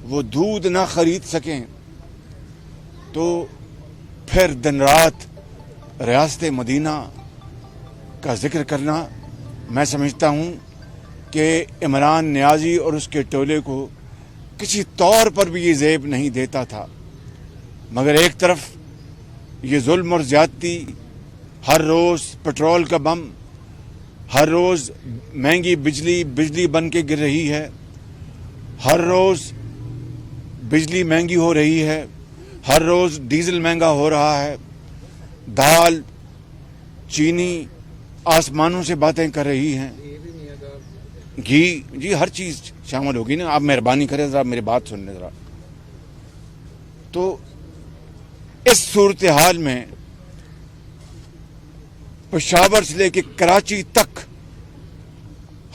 وہ دودھ نہ خرید سکیں تو پھر دن رات ریاست مدینہ کا ذکر کرنا میں سمجھتا ہوں کہ عمران نیازی اور اس کے ٹولے کو کسی طور پر بھی یہ زیب نہیں دیتا تھا، مگر ایک طرف یہ ظلم اور زیادتی، ہر روز پٹرول کا بم، ہر روز مہنگی بجلی بن کے گر رہی ہے، ہر روز بجلی مہنگی ہو رہی ہے، ہر روز ڈیزل مہنگا ہو رہا ہے، دال چینی آسمانوں سے باتیں کر رہی ہیں، جی ہر چیز شامل ہوگی نا. آپ مہربانی کریں ذرا میری بات سن لیں ذرا. تو اس صورتحال میں پشاور سے لے کے کراچی تک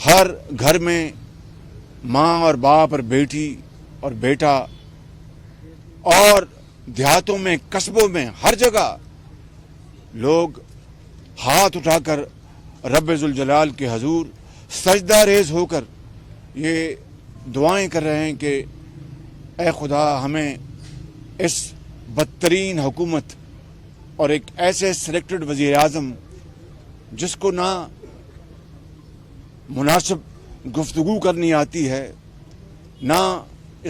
ہر گھر میں ماں اور باپ اور بیٹی اور بیٹا اور دیہاتوں میں قصبوں میں ہر جگہ لوگ ہاتھ اٹھا کر رب ذوالجلال کے حضور سجدہ ریز ہو کر یہ دعائیں کر رہے ہیں کہ اے خدا ہمیں اس بدترین حکومت اور ایک ایسے سلیکٹڈ وزیر اعظم جس کو نہ مناسب گفتگو کرنی آتی ہے، نہ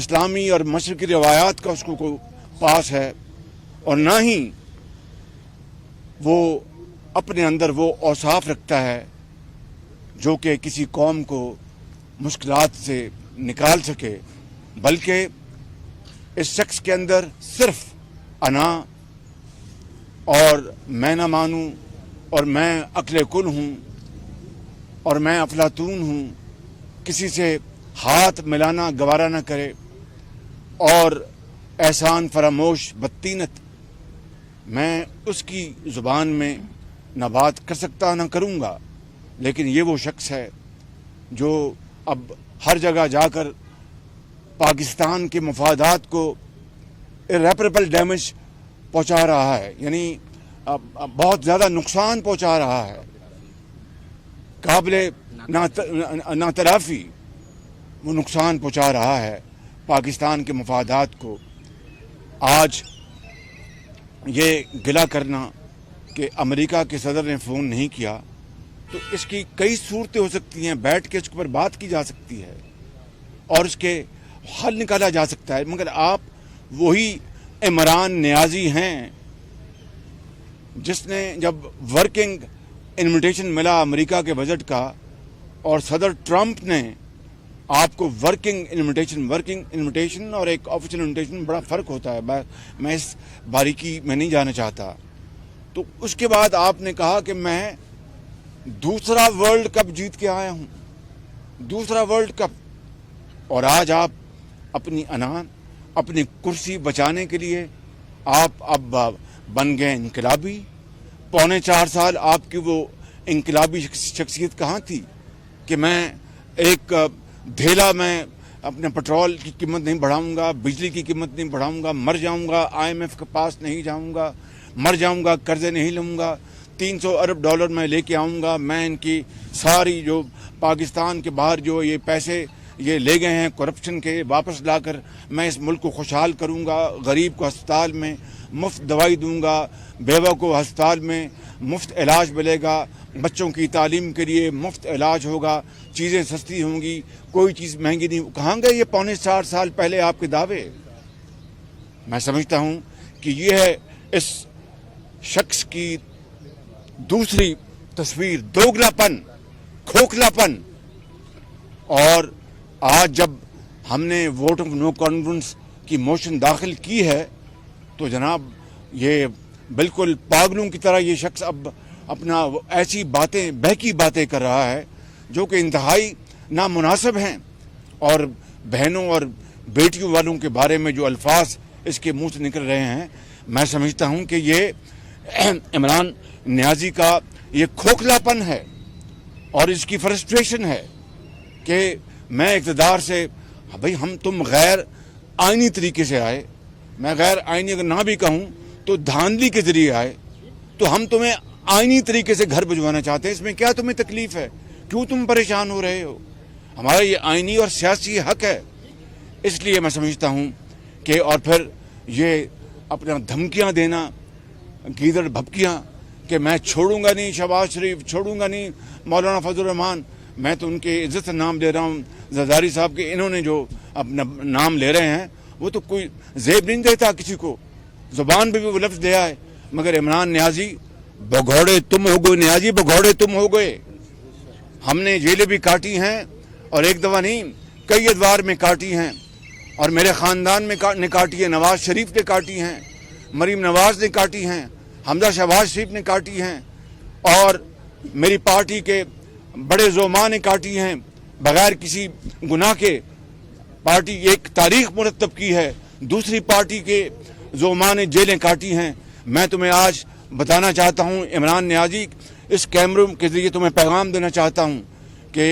اسلامی اور مشرقی روایات کا اس کو پاس ہے، اور نہ ہی وہ اپنے اندر وہ اوصاف رکھتا ہے جو کہ کسی قوم کو مشکلات سے نکال سکے، بلکہ اس شخص کے اندر صرف انا اور میں نہ مانوں اور میں عقل کل ہوں اور میں افلاطون ہوں، کسی سے ہاتھ ملانا گوارا نہ کرے، اور احسان فراموش بدطینت میں اس کی زبان میں نہ بات کر سکتا نہ کروں گا. لیکن یہ وہ شخص ہے جو اب ہر جگہ جا کر پاکستان کے مفادات کو irreparable ڈیمیج پہنچا رہا ہے، یعنی بہت زیادہ نقصان پہنچا رہا ہے، قابل ناترافی وہ نقصان پہنچا رہا ہے پاکستان کے مفادات کو. آج یہ گلہ کرنا کہ امریکہ کے صدر نے فون نہیں کیا، تو اس کی کئی صورتیں ہو سکتی ہیں، بیٹھ کے اس کے اوپر بات کی جا سکتی ہے اور اس کے حل نکالا جا سکتا ہے، مگر آپ وہی عمران نیازی ہیں جس نے جب ورکنگ انویٹیشن ملا امریکہ کے بجٹ کا اور صدر ٹرمپ نے آپ کو ورکنگ انویٹیشن اور ایک آفیشیل انویٹیشن بڑا فرق ہوتا ہے، میں اس باریکی میں نہیں جانا چاہتا. تو اس کے بعد آپ نے کہا کہ میں دوسرا ورلڈ کپ جیت کے آیا ہوں، دوسرا ورلڈ کپ، اور آج آپ اپنی انان اپنی کرسی بچانے کے لیے آپ اب بن گئے انقلابی. 4.25 سال آپ کی وہ انقلابی شخصیت کہاں تھی کہ میں ایک دھیلا میں اپنے پٹرول کی قیمت نہیں بڑھاؤں گا، بجلی کی قیمت نہیں بڑھاؤں گا، مر جاؤں گا، IMF کے پاس نہیں جاؤں گا، مر جاؤں گا، قرضے نہیں لوں گا، $300 ارب میں لے کے آؤں گا، میں ان کی ساری جو پاکستان کے باہر جو یہ پیسے یہ لے گئے ہیں کرپشن کے واپس لا کر میں اس ملک کو خوشحال کروں گا، غریب کو ہسپتال میں مفت دوائی دوں گا، بیوہ کو ہسپتال میں مفت علاج ملے گا، بچوں کی تعلیم کے لیے مفت علاج ہوگا، چیزیں سستی ہوں گی، کوئی چیز مہنگی نہیں. کہاں گئے یہ 4.25 سال پہلے آپ کے دعوے؟ میں سمجھتا ہوں کہ یہ ہے اس شخص کی دوسری تصویر، دوگلا پن، کھوکھلا پن. اور آج جب ہم نے ووٹ آف نو کانفیڈنس کی موشن داخل کی ہے تو جناب یہ بالکل پاگلوں کی طرح یہ شخص اب اپنا ایسی باتیں بہکی باتیں کر رہا ہے جو کہ انتہائی نامناسب ہیں، اور بہنوں اور بیٹیوں والوں کے بارے میں جو الفاظ اس کے منہ سے نکل رہے ہیں، میں سمجھتا ہوں کہ یہ عمران نیازی کا یہ کھوکھلا پن ہے اور اس کی فرسٹریشن ہے کہ میں اقتدار سے بھائی تم غیر آئینی طریقے سے آئے، میں غیر آئینی اگر نہ بھی کہوں تو دھاندلی کے ذریعے آئے، تو ہم تمہیں آئینی طریقے سے گھر بھجوانا چاہتے ہیں. اس میں کیا تمہیں تکلیف ہے؟ کیوں تم پریشان ہو رہے ہو؟ ہمارا یہ آئینی اور سیاسی حق ہے اس لیے میں سمجھتا ہوں کہ اور پھر یہ اپنا دھمکیاں دینا، گیدڑ بھبکیاں کہ میں چھوڑوں گا نہیں شہباز شریف، چھوڑوں گا نہیں مولانا فضل الرحمان، میں تو ان کے عزت سے نام لے رہا ہوں زرداری صاحب کے، انہوں نے جو اپنا نام لے رہے ہیں وہ تو کوئی زیب نہیں دیتا کسی کو، زبان پہ بھی وہ لفظ دیا ہے، مگر عمران نیازی بگھوڑے تم ہو گئے، نیازی بگھوڑے تم ہو گئے۔ ہم نے جیلیں بھی کاٹی ہیں اور ایک دفعہ نہیں کئی ادوار میں کاٹی ہیں، اور میرے خاندان میں نے کاٹی ہے، نواز شریف نے کاٹی ہیں، مریم نواز نے کاٹی ہیں، حمزہ شہباز شریف نے کاٹی ہیں، اور میری پارٹی کے بڑے زعماء نے کاٹی ہیں، بغیر کسی گناہ کے پارٹی ایک تاریخ مرتب کی ہے، دوسری پارٹی کے زعماء نے جیلیں کاٹی ہیں۔ میں تمہیں آج بتانا چاہتا ہوں عمران نیازی، اس کیمروں کے ذریعے تمہیں پیغام دینا چاہتا ہوں کہ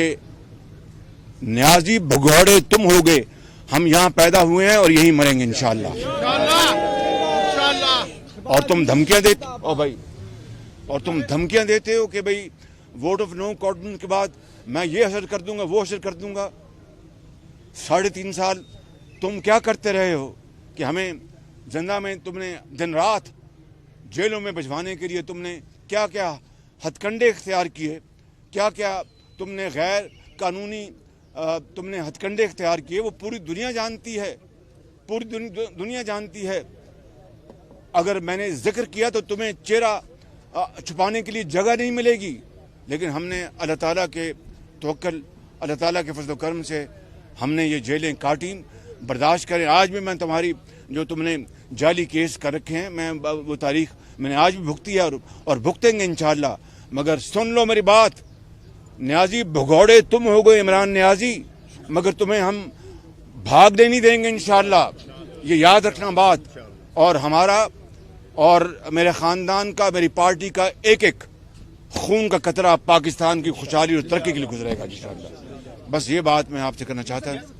نیازی بھگوڑے تم ہو گئے، ہم یہاں پیدا ہوئے ہیں اور یہی مریں گے انشاءاللہ۔ اور تم دھمکیاں دیتے او بھائی، اور تم دھمکیاں دیتے ہو کہ بھئی ووٹ آف نو کانفیڈنس کے بعد میں یہ اثر کر دوں گا وہ اثر کر دوں گا۔ 3.5 سال تم کیا کرتے رہے ہو کہ ہمیں زندہ میں تم نے دن رات جیلوں میں بھجوانے کے لیے تم نے کیا کیا ہتھ کنڈے اختیار کیے، کیا کیا تم نے غیر قانونی تم نے ہتھ کنڈے اختیار کیے، وہ پوری دنیا جانتی ہے، پوری دنیا جانتی ہے۔ اگر میں نے ذکر کیا تو تمہیں چہرہ چھپانے کے لیے جگہ نہیں ملے گی، لیکن ہم نے اللہ تعالیٰ کے توکل، اللہ تعالیٰ کے فضل و کرم سے ہم نے یہ جیلیں کاٹیں، برداشت کریں۔ آج بھی میں تمہاری جو تم نے جعلی کیس کر رکھے ہیں، میں وہ تاریخ میں نے آج بھی بھگتی ہے اور بھگتیں گے انشاءاللہ، مگر سن لو میری بات، نیازی بھگوڑے تم ہو گئے عمران نیازی، مگر تمہیں ہم بھاگنے نہیں دیں گے انشاءاللہ، یہ یاد رکھنا بات۔ اور ہمارا اور میرے خاندان کا، میری پارٹی کا ایک ایک خون کا قطرہ پاکستان کی خوشحالی اور ترقی کے لیے گزرے گا انشاءاللہ۔ بس یہ بات میں آپ سے کرنا چاہتا ہوں۔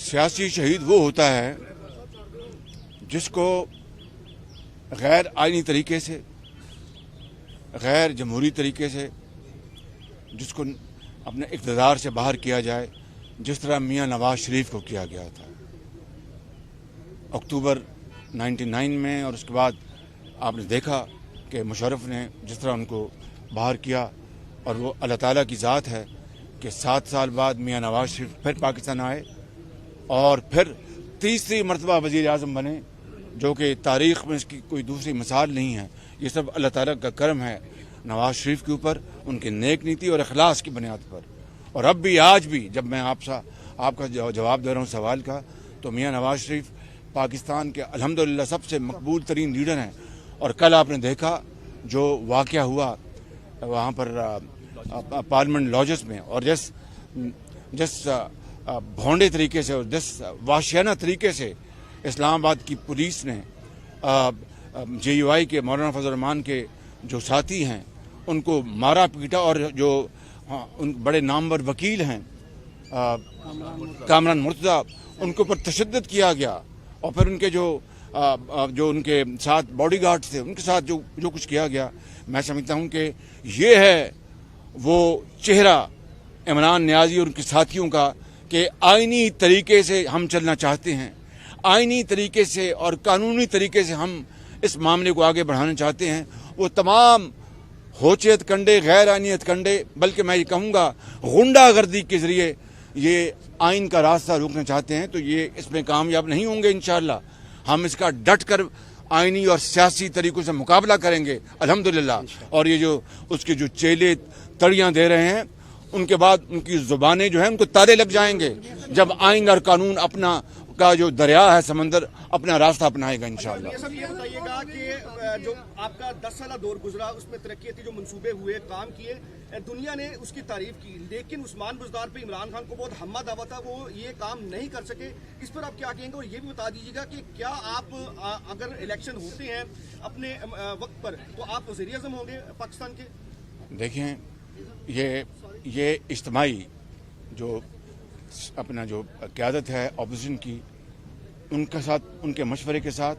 سیاسی شہید وہ ہوتا ہے جس کو غیر آئینی طریقے سے، غیر جمہوری طریقے سے، جس کو اپنے اقتدار سے باہر کیا جائے، جس طرح میاں نواز شریف کو کیا گیا تھا اکتوبر 99 میں، اور اس کے بعد آپ نے دیکھا کہ مشرف نے جس طرح ان کو باہر کیا، اور وہ اللہ تعالیٰ کی ذات ہے کہ 7 سال بعد میاں نواز شریف پھر پاکستان آئے اور پھر تیسری مرتبہ وزیر اعظم بنے، جو کہ تاریخ میں اس کی کوئی دوسری مثال نہیں ہے۔ یہ سب اللہ تعالیٰ کا کرم ہے نواز شریف کے اوپر، ان کے نیک نیتی اور اخلاص کی بنیاد پر۔ اور اب بھی آج بھی جب میں آپ کا جواب دے رہا ہوں سوال کا، تو میاں نواز شریف پاکستان کے الحمدللہ سب سے مقبول ترین لیڈر ہیں۔ اور کل آپ نے دیکھا جو واقعہ ہوا وہاں پر پارلیمنٹ لاجز میں، اور جس بھونڈے طریقے سے اور جس وحشیانہ طریقے سے اسلام آباد کی پولیس نے جے یو آئی کے مولانا فضل الرحمان کے جو ساتھی ہیں ان کو مارا پیٹا، اور جو ان بڑے نامور وکیل ہیں کامران مرتضیٰ، ان کے اوپر تشدد کیا گیا، اور پھر ان کے جو ان کے ساتھ باڈی گارڈ تھے ان کے ساتھ جو کچھ کیا گیا، میں سمجھتا ہوں کہ یہ ہے وہ چہرہ عمران نیازی اور ان کے ساتھیوں کا کہ آئینی طریقے سے ہم چلنا چاہتے ہیں، آئینی طریقے سے اور قانونی طریقے سے ہم اس معاملے کو آگے بڑھانا چاہتے ہیں۔ وہ تمام ہوچے ہتھ کنڈے، غیر آئینی ہتھ کنڈے، بلکہ میں یہ کہوں گا غنڈہ گردی کے ذریعے یہ آئین کا راستہ روکنا چاہتے ہیں، تو یہ اس میں کامیاب نہیں ہوں گے انشاءاللہ۔ ہم اس کا ڈٹ کر آئینی اور سیاسی طریقوں سے مقابلہ کریں گے الحمدللہ۔ اور یہ جو اس کے جو چیلے تڑیاں دے رہے ہیں، ان کے بعد ان کی زبانیں جو ہیں ان کو تالے لگ جائیں گے جب آئین اور قانون اپنا کا جو دریا ہے سمندر اپنا راستہ اپنائے گا انشاءاللہ۔ یہ سب یہ بتائیے گا کہ جو آپ کا 10 سالہ دور گزرا اس میں ترقیاتی جو منصوبے ہوئے، کام کیے، دنیا نے اس کی تعریف کی، لیکن عثمان بزدار پہ عمران خان کو بہت ہمہ دعویٰ تھا، وہ یہ کام نہیں کر سکے۔ اس پر آپ کیا کہیں گے؟ اور یہ بھی بتا دیجیے گا کہ کیا آپ اگر الیکشن ہوتے ہیں اپنے وقت پر تو آپ وزیر اعظم ہوں گے پاکستان کے؟ دیکھیں یہ اجتماعی جو اپنا جو قیادت ہے اپوزیشن کی، ان کے ساتھ، ان کے مشورے کے ساتھ